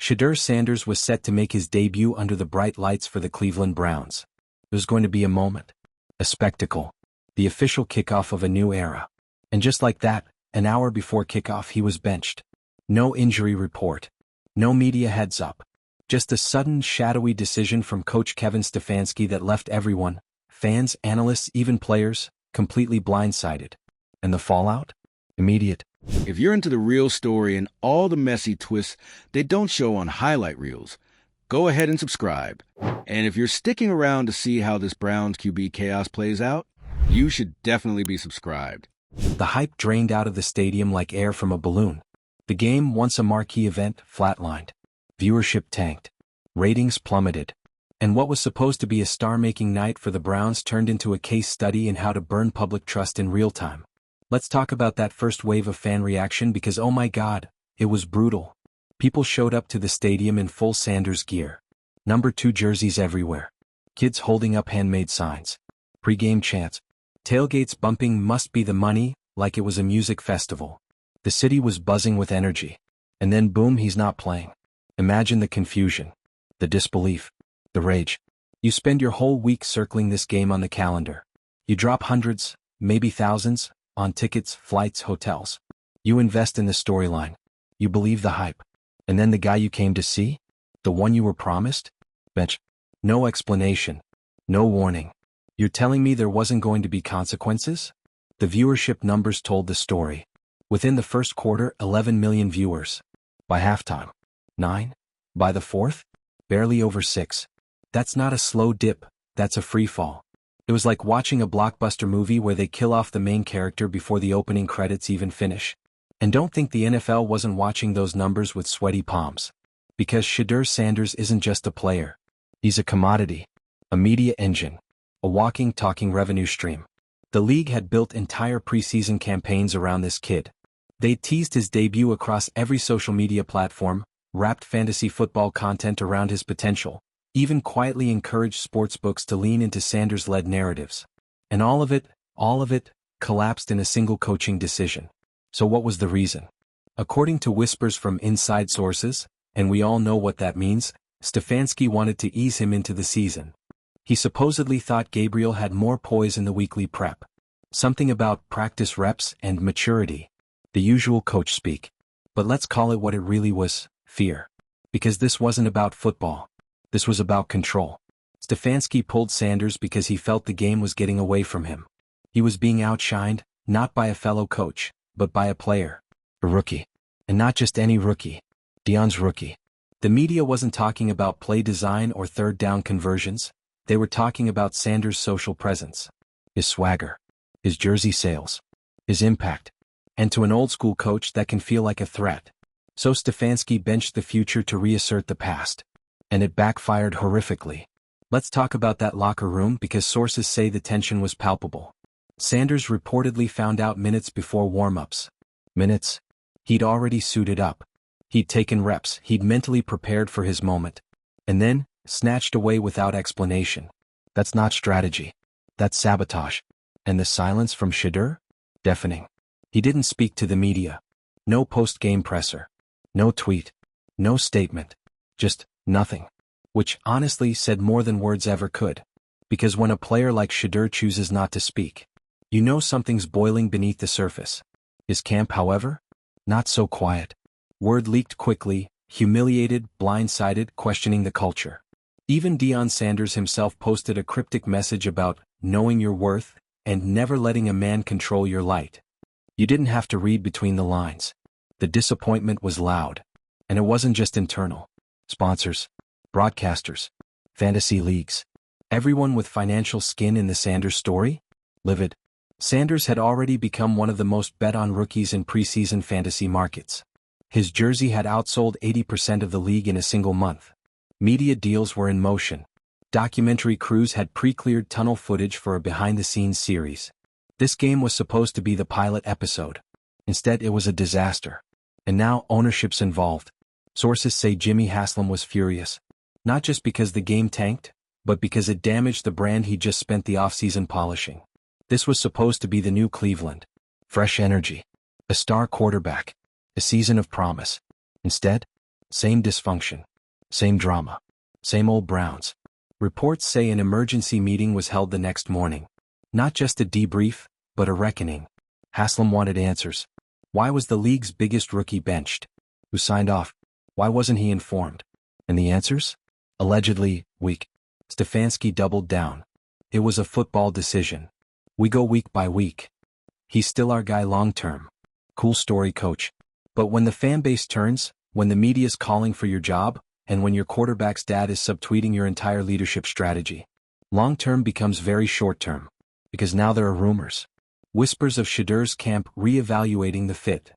Shedeur Sanders was set to make his debut under the bright lights for the Cleveland Browns. It was going to be a moment. A spectacle. The official kickoff of a new era. And just like that, an hour before kickoff he was benched. No injury report. No media heads up. Just a sudden, shadowy decision from coach Kevin Stefanski that left everyone, fans, analysts, even players, completely blindsided. And the fallout? Immediate. If you're into the real story and all the messy twists they don't show on highlight reels, go ahead and subscribe. And if you're sticking around to see how this Browns QB chaos plays out, you should definitely be subscribed. The hype drained out of the stadium like air from a balloon. The game, once a marquee event, flatlined. Viewership tanked. Ratings plummeted. And what was supposed to be a star-making night for the Browns turned into a case study in how to burn public trust in real time. Let's talk about that first wave of fan reaction because oh my god, it was brutal. People showed up to the stadium in full Sanders gear. Number 2 jerseys everywhere. Kids holding up handmade signs. Pre-game chants. Tailgates bumping "must be the money" like it was a music festival. The city was buzzing with energy. And then boom, he's not playing. Imagine the confusion. The disbelief. The rage. You spend your whole week circling this game on the calendar. You drop hundreds, maybe thousands, on tickets, flights, hotels. You invest in the storyline. You believe the hype. And then the guy you came to see? The one you were promised? Bench. No explanation. No warning. You're telling me there wasn't going to be consequences? The viewership numbers told the story. Within the first quarter, 11 million viewers. By halftime, 9. By the fourth, barely over 6. That's not a slow dip, that's a free fall. It was like watching a blockbuster movie where they kill off the main character before the opening credits even finish. And don't think the NFL wasn't watching those numbers with sweaty palms. Because Shedeur Sanders isn't just a player. He's a commodity. A media engine. A walking, talking revenue stream. The league had built entire preseason campaigns around this kid. They teased his debut across every social media platform, wrapped fantasy football content around his potential, even quietly encouraged sportsbooks to lean into Sanders-led narratives. And all of it, collapsed in a single coaching decision. So what was the reason? According to whispers from inside sources, and we all know what that means, Stefanski wanted to ease him into the season. He supposedly thought Gabriel had more poise in the weekly prep. Something about practice reps and maturity. The usual coach speak. But let's call it what it really was, fear. Because this wasn't about football. This was about control. Stefanski pulled Sanders because he felt the game was getting away from him. He was being outshined, not by a fellow coach, but by a player. A rookie. And not just any rookie. Deion's rookie. The media wasn't talking about play design or third down conversions. They were talking about Sanders' social presence. His swagger. His jersey sales. His impact. And to an old-school coach that can feel like a threat. So Stefanski benched the future to reassert the past. And it backfired horrifically. Let's talk about that locker room because sources say the tension was palpable. Sanders reportedly found out minutes before warm-ups. Minutes? He'd already suited up. He'd taken reps, he'd mentally prepared for his moment. And then, snatched away without explanation. That's not strategy. That's sabotage. And the silence from Shedeur? Deafening. He didn't speak to the media. No post-game presser. No tweet. No statement. Just nothing. Which honestly said more than words ever could. Because when a player like Shedeur chooses not to speak, you know something's boiling beneath the surface. His camp, however? Not so quiet. Word leaked quickly, humiliated, blindsided, questioning the culture. Even Deion Sanders himself posted a cryptic message about knowing your worth and never letting a man control your light. You didn't have to read between the lines. The disappointment was loud. And it wasn't just internal. Sponsors, broadcasters, fantasy leagues. Everyone with financial skin in the Sanders story? Livid. Sanders had already become one of the most bet-on rookies in preseason fantasy markets. His jersey had outsold 80% of the league in a single month. Media deals were in motion. Documentary crews had pre-cleared tunnel footage for a behind-the-scenes series. This game was supposed to be the pilot episode. Instead, it was a disaster. And now ownership's involved. Sources say Jimmy Haslam was furious. Not just because the game tanked, but because it damaged the brand he just spent the offseason polishing. This was supposed to be the new Cleveland. Fresh energy. A star quarterback. A season of promise. Instead, Same dysfunction. Same drama. Same old Browns. Reports say an emergency meeting was held the next morning. Not just a debrief, but a reckoning. Haslam wanted answers. Why was the league's biggest rookie benched? Who signed off? Why wasn't he informed? And the answers? Allegedly, weak. Stefanski doubled down. It was a football decision. We go week by week. He's still our guy long-term. Cool story, coach. But when the fan base turns, when the media's calling for your job, and when your quarterback's dad is subtweeting your entire leadership strategy, long-term becomes very short-term. Because now there are rumors. Whispers of Shedeur's camp re-evaluating the fit.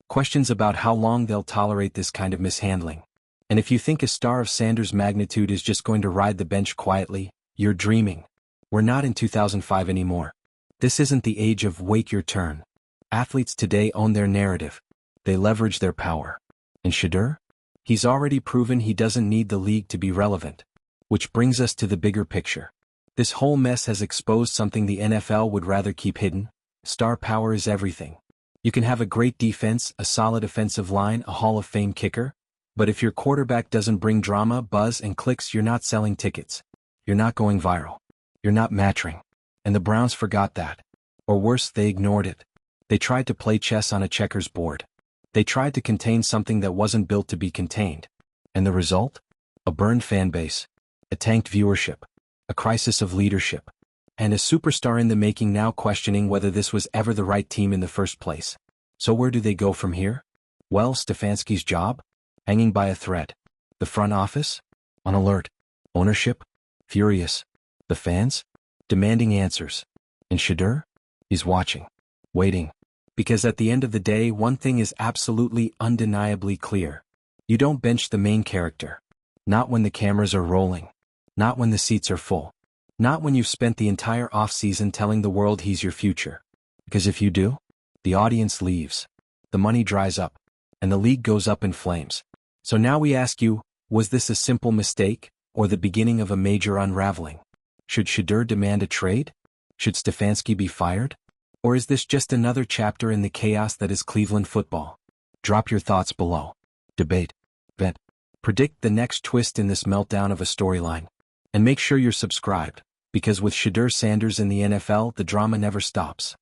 Questions about how long they'll tolerate this kind of mishandling. And if you think a star of Sanders' magnitude is just going to ride the bench quietly, you're dreaming. We're not in 2005 anymore. This isn't the age of wait your turn. Athletes today own their narrative. They leverage their power. And Shedeur? He's already proven he doesn't need the league to be relevant. Which brings us to the bigger picture. This whole mess has exposed something the NFL would rather keep hidden. Star power is everything. You can have a great defense, a solid offensive line, a Hall of Fame kicker, but if your quarterback doesn't bring drama, buzz, and clicks, you're not selling tickets. You're not going viral. You're not matching. And the Browns forgot that. Or worse, they ignored it. They tried to play chess on a checkers board. They tried to contain something that wasn't built to be contained. And the result? A burned fan base. A tanked viewership. A crisis of leadership. And a superstar in the making now questioning whether this was ever the right team in the first place. So where do they go from here? Well, Stefanski's job? Hanging by a thread. The front office? On alert. Ownership? Furious. The fans? Demanding answers. And Shedeur? He's watching. Waiting. Because at the end of the day, one thing is absolutely undeniably clear. You don't bench the main character. Not when the cameras are rolling. Not when the seats are full. Not when you've spent the entire off-season telling the world he's your future. Because if you do, the audience leaves. The money dries up. And the league goes up in flames. So now we ask you, was this a simple mistake, or the beginning of a major unraveling? Should Shedeur demand a trade? Should Stefanski be fired? Or is this just another chapter in the chaos that is Cleveland football? Drop your thoughts below. Debate. Bet. Predict the next twist in this meltdown of a storyline. And make sure you're subscribed, because with Shedeur Sanders in the NFL, the drama never stops.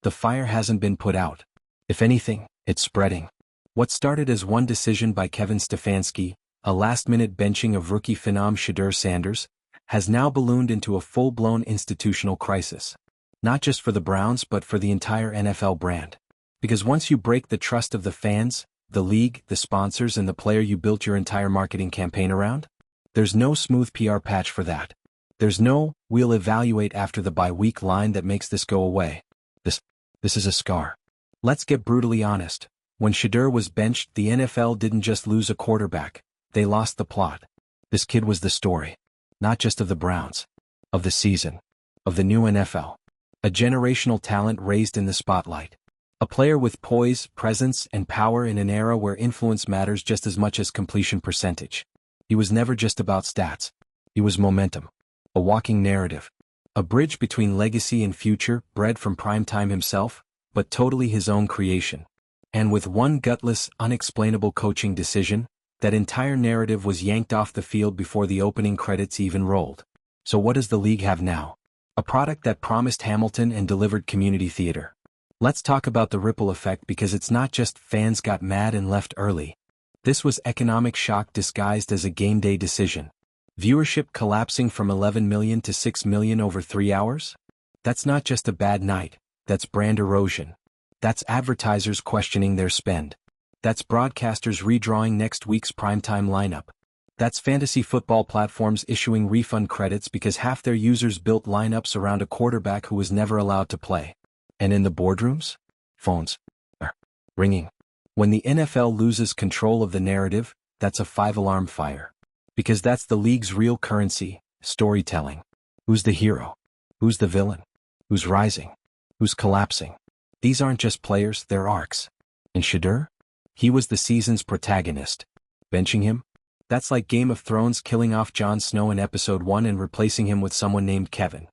The fire hasn't been put out. If anything, it's spreading. What started as one decision by Kevin Stefanski, a last-minute benching of rookie phenom Shedeur Sanders, has now ballooned into a full-blown institutional crisis. Not just for the Browns but for the entire NFL brand. Because once you break the trust of the fans, the league, the sponsors, and the player you built your entire marketing campaign around, there's no smooth PR patch for that. There's no, we'll evaluate after the bye-week line that makes this go away. This is a scar. Let's get brutally honest. When Shedeur was benched, the NFL didn't just lose a quarterback. They lost the plot. This kid was the story. Not just of the Browns. Of the season. Of the new NFL. A generational talent raised in the spotlight. A player with poise, presence, and power in an era where influence matters just as much as completion percentage. He was never just about stats. He was momentum. A walking narrative. A bridge between legacy and future, bred from primetime himself, but totally his own creation. And with one gutless, unexplainable coaching decision, that entire narrative was yanked off the field before the opening credits even rolled. So what does the league have now? A product that promised Hamilton and delivered community theater. Let's talk about the ripple effect because it's not just fans got mad and left early. This was economic shock disguised as a game day decision. Viewership collapsing from 11 million to 6 million over 3 hours? That's not just a bad night, that's brand erosion. That's advertisers questioning their spend. That's broadcasters redrawing next week's primetime lineup. That's fantasy football platforms issuing refund credits because half their users built lineups around a quarterback who was never allowed to play. And in the boardrooms? Phones are ringing. When the NFL loses control of the narrative, that's a 5-alarm fire. Because that's the league's real currency, storytelling. Who's the hero? Who's the villain? Who's rising? Who's collapsing? These aren't just players, they're arcs. And Shedeur? He was the season's protagonist. Benching him? That's like Game of Thrones killing off Jon Snow in episode 1 and replacing him with someone named Kevin.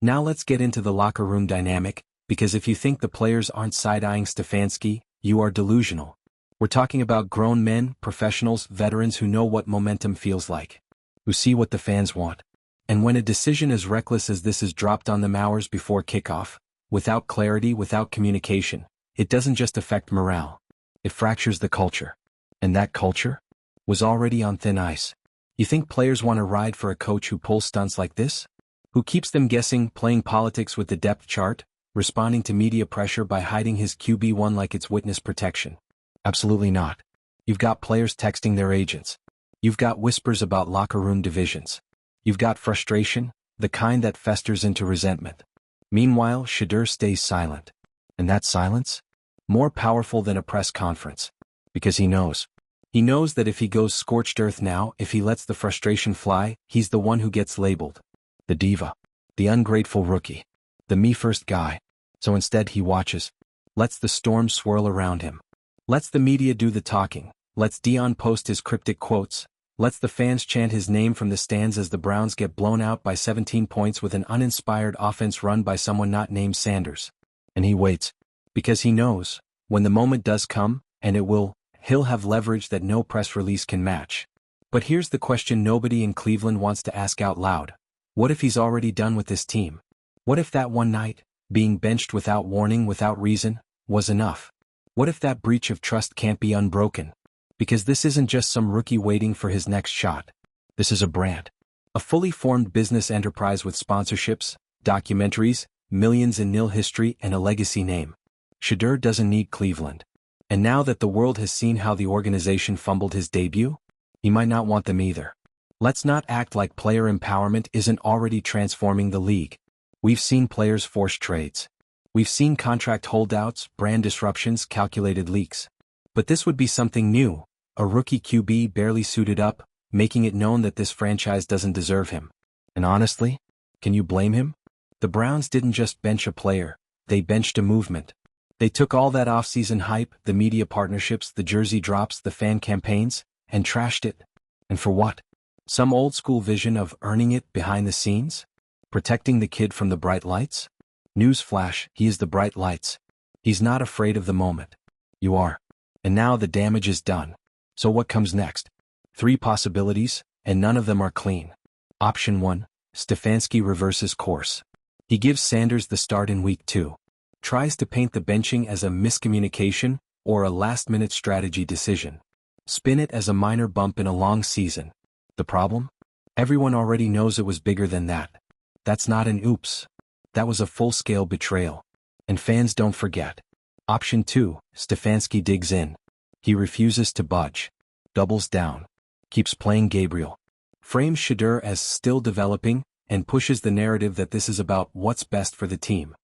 Now let's get into the locker room dynamic, because if you think the players aren't side-eyeing Stefanski, you are delusional. We're talking about grown men, professionals, veterans who know what momentum feels like, who see what the fans want. And when a decision as reckless as this is dropped on them hours before kickoff, without clarity, without communication, it doesn't just affect morale. It fractures the culture. And that culture was already on thin ice. You think players want to ride for a coach who pulls stunts like this? Who keeps them guessing, playing politics with the depth chart, responding to media pressure by hiding his QB1 like it's witness protection? Absolutely not. You've got players texting their agents. You've got whispers about locker room divisions. You've got frustration, the kind that festers into resentment. Meanwhile, Shedeur stays silent. And that silence? More powerful than a press conference. Because he knows. He knows that if he goes scorched earth now, if he lets the frustration fly, he's the one who gets labeled. The diva. The ungrateful rookie. The me-first guy. So instead he watches. Lets the storm swirl around him. Lets the media do the talking. Lets Dion post his cryptic quotes. Lets the fans chant his name from the stands as the Browns get blown out by 17 points with an uninspired offense run by someone not named Sanders. And he waits. Because he knows, when the moment does come, and it will, he'll have leverage that no press release can match. But here's the question nobody in Cleveland wants to ask out loud. What if he's already done with this team? What if that one night, being benched without warning, without reason, was enough? What if that breach of trust can't be unbroken? Because this isn't just some rookie waiting for his next shot. This is a brand. A fully formed business enterprise with sponsorships, documentaries, millions in nil history, and a legacy name. Shedeur doesn't need Cleveland. And now that the world has seen how the organization fumbled his debut, he might not want them either. Let's not act like player empowerment isn't already transforming the league. We've seen players force trades. We've seen contract holdouts, brand disruptions, calculated leaks. But this would be something new, a rookie QB barely suited up, making it known that this franchise doesn't deserve him. And honestly, can you blame him? The Browns didn't just bench a player, they benched a movement. They took all that offseason hype, the media partnerships, the jersey drops, the fan campaigns, and trashed it. And for what? Some old-school vision of earning it behind the scenes? Protecting the kid from the bright lights? Newsflash, he is the bright lights. He's not afraid of the moment. You are. And now the damage is done. So what comes next? 3 possibilities, and none of them are clean. Option 1, Stefanski reverses course. He gives Sanders the start in week 2. Tries to paint the benching as a miscommunication or a last-minute strategy decision. Spin it as a minor bump in a long season. The problem? Everyone already knows it was bigger than that. That's not an oops. That was a full-scale betrayal. And fans don't forget. Option 2, Stefanski digs in. He refuses to budge. Doubles down. Keeps playing Gabriel. Frames Shedeur as still developing, and pushes the narrative that this is about what's best for the team.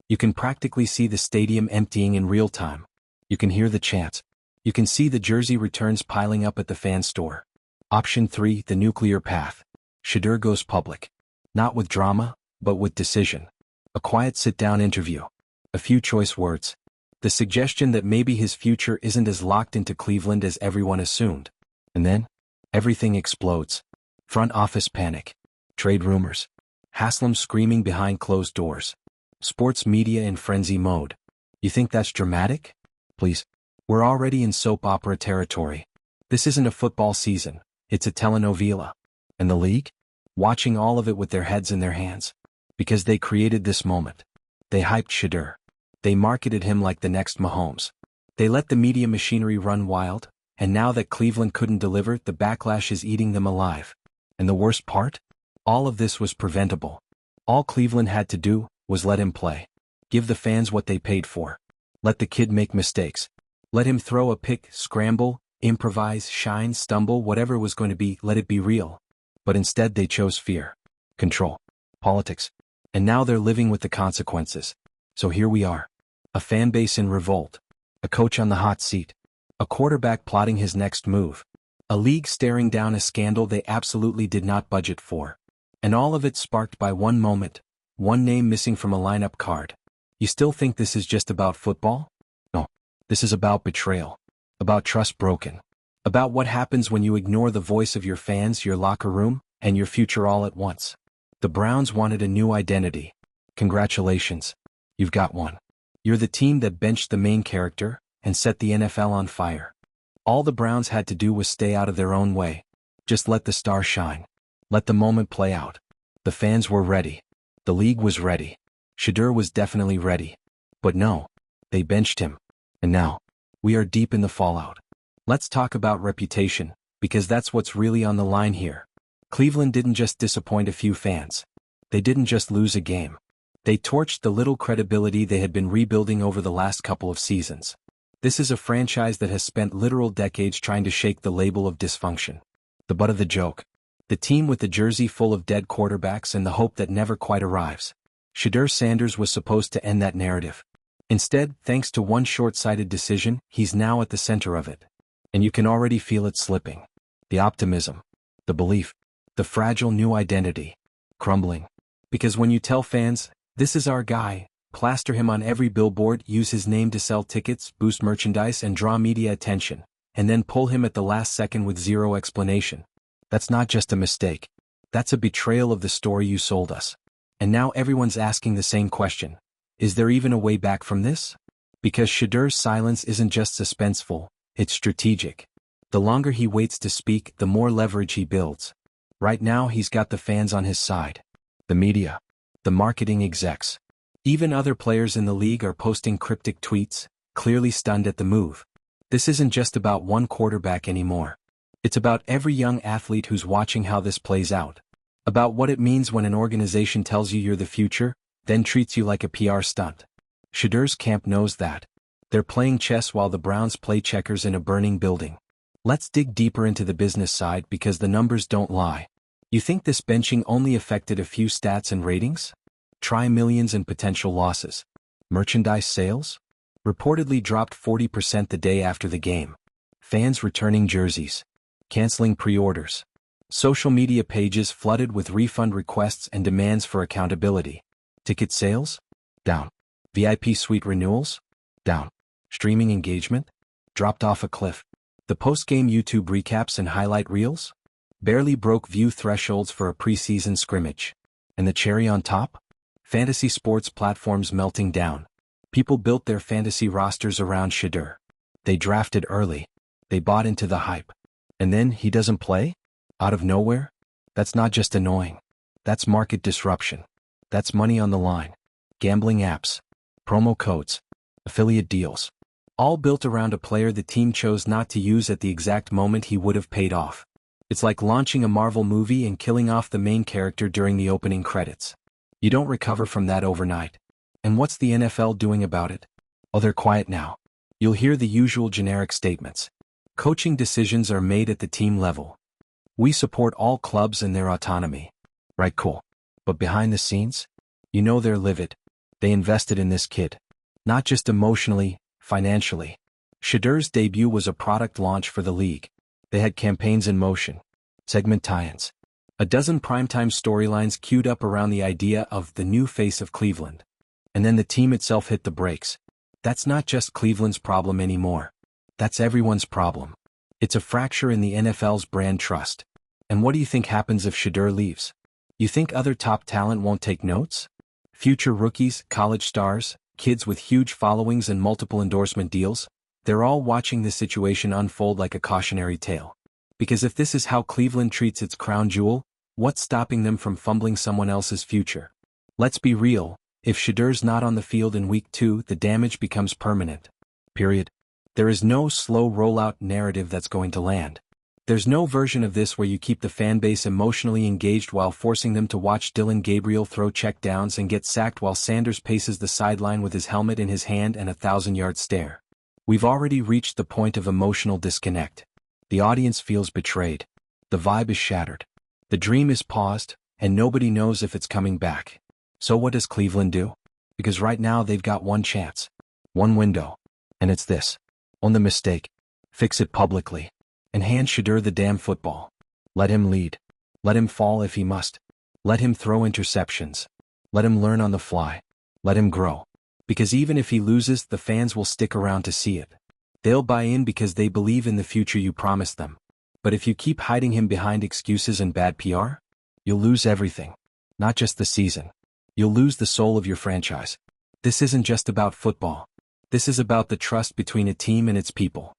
You can practically see the stadium emptying in real time. You can hear the chants. You can see the jersey returns piling up at the fan store. Option 3, the nuclear path. Shedeur goes public. Not with drama, but with decision. A quiet sit-down interview. A few choice words. The suggestion that maybe his future isn't as locked into Cleveland as everyone assumed. And then, everything explodes. Front office panic. Trade rumors. Haslam screaming behind closed doors. Sports media in frenzy mode. You think that's dramatic? Please. We're already in soap opera territory. This isn't a football season, it's a telenovela. And the league? Watching all of it with their heads in their hands. Because they created this moment. They hyped Shedeur. They marketed him like the next Mahomes. They let the media machinery run wild, and now that Cleveland couldn't deliver, the backlash is eating them alive. And the worst part? All of this was preventable. All Cleveland had to do was let him play. Give the fans what they paid for. Let the kid make mistakes. Let him throw a pick, scramble, improvise, shine, stumble, whatever it was going to be, let it be real. But instead they chose fear, control, politics. And now they're living with the consequences. So here we are. A fan base in revolt. A coach on the hot seat. A quarterback plotting his next move. A league staring down a scandal they absolutely did not budget for. And all of it sparked by one moment, one name missing from a lineup card. You still think this is just about football? No. This is about betrayal. About trust broken. About what happens when you ignore the voice of your fans, your locker room, and your future all at once. The Browns wanted a new identity. Congratulations. You've got one. You're the team that benched the main character and set the NFL on fire. All the Browns had to do was stay out of their own way. Just let the star shine. Let the moment play out. The fans were ready. The league was ready. Shedeur was definitely ready. But no, they benched him. And now, we are deep in the fallout. Let's talk about reputation, because that's what's really on the line here. Cleveland didn't just disappoint a few fans. They didn't just lose a game. They torched the little credibility they had been rebuilding over the last couple of seasons. This is a franchise that has spent literal decades trying to shake the label of dysfunction. The butt of the joke. The team with the jersey full of dead quarterbacks and the hope that never quite arrives. Shedeur Sanders was supposed to end that narrative. Instead, thanks to one short-sighted decision, he's now at the center of it. And you can already feel it slipping. The optimism. The belief. The fragile new identity. Crumbling. Because when you tell fans, this is our guy, plaster him on every billboard, use his name to sell tickets, boost merchandise and draw media attention, and then pull him at the last second with zero explanation. That's not just a mistake. That's a betrayal of the story you sold us. And now everyone's asking the same question. Is there even a way back from this? Because Shedeur's silence isn't just suspenseful, it's strategic. The longer he waits to speak, the more leverage he builds. Right now he's got the fans on his side. The media. The marketing execs. Even other players in the league are posting cryptic tweets, clearly stunned at the move. This isn't just about one quarterback anymore. It's about every young athlete who's watching how this plays out. About what it means when an organization tells you you're the future, then treats you like a PR stunt. Shedeur's camp knows that. They're playing chess while the Browns play checkers in a burning building. Let's dig deeper into the business side because the numbers don't lie. You think this benching only affected a few stats and ratings? Try millions in potential losses. Merchandise sales? Reportedly dropped 40% the day after the game. Fans returning jerseys. Canceling pre-orders. Social media pages flooded with refund requests and demands for accountability. Ticket sales? Down. VIP suite renewals? Down. Streaming engagement? Dropped off a cliff. The post-game YouTube recaps and highlight reels? Barely broke view thresholds for a preseason scrimmage. And the cherry on top? Fantasy sports platforms melting down. People built their fantasy rosters around Shedeur. They drafted early. They bought into the hype. And then he doesn't play? Out of nowhere? That's not just annoying. That's market disruption. That's money on the line. Gambling apps. Promo codes. Affiliate deals. All built around a player the team chose not to use at the exact moment he would have paid off. It's like launching a Marvel movie and killing off the main character during the opening credits. You don't recover from that overnight. And what's the NFL doing about it? Oh, they're quiet now. You'll hear the usual generic statements. Coaching decisions are made at the team level. We support all clubs and their autonomy. Right, cool. But behind the scenes? You know they're livid. They invested in this kid. Not just emotionally, financially. Shedeur's debut was a product launch for the league. They had campaigns in motion. Segment tie-ins. A dozen primetime storylines queued up around the idea of the new face of Cleveland. And then the team itself hit the brakes. That's not just Cleveland's problem anymore. That's everyone's problem. It's a fracture in the NFL's brand trust. And what do you think happens if Shedeur leaves? You think other top talent won't take notes? Future rookies, college stars, kids with huge followings and multiple endorsement deals? They're all watching this situation unfold like a cautionary tale. Because if this is how Cleveland treats its crown jewel, what's stopping them from fumbling someone else's future? Let's be real, if Shedeur's not on the field in week 2, the damage becomes permanent. Period. There is no slow rollout narrative that's going to land. There's no version of this where you keep the fanbase emotionally engaged while forcing them to watch Dillon Gabriel throw checkdowns and get sacked while Sanders paces the sideline with his helmet in his hand and a 1,000-yard stare. We've already reached the point of emotional disconnect. The audience feels betrayed. The vibe is shattered. The dream is paused, and nobody knows if it's coming back. So what does Cleveland do? Because right now they've got one chance. One window. And it's this. Own the mistake. Fix it publicly. And hand Shedeur the damn football. Let him lead. Let him fall if he must. Let him throw interceptions. Let him learn on the fly. Let him grow. Because even if he loses, the fans will stick around to see it. They'll buy in because they believe in the future you promised them. But if you keep hiding him behind excuses and bad PR, you'll lose everything. Not just the season. You'll lose the soul of your franchise. This isn't just about football. This is about the trust between a team and its people.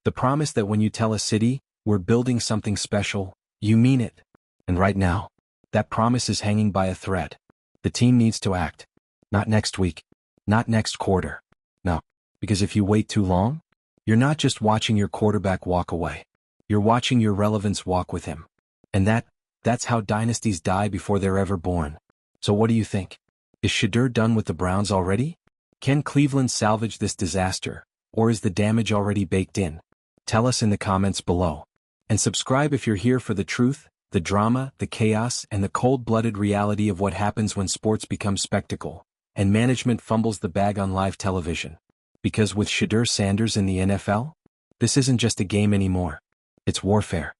The promise that when you tell a city, we're building something special, you mean it. And right now, that promise is hanging by a thread. The team needs to act. Not next week. Not next quarter. No. Because if you wait too long, you're not just watching your quarterback walk away. You're watching your relevance walk with him. And that's how dynasties die before they're ever born. So what do you think? Is Shedeur done with the Browns already? Can Cleveland salvage this disaster, or is the damage already baked in? Tell us in the comments below. And subscribe if you're here for the truth, the drama, the chaos, and the cold-blooded reality of what happens when sports become spectacle, and management fumbles the bag on live television. Because with Shedeur Sanders in the NFL, this isn't just a game anymore. It's warfare.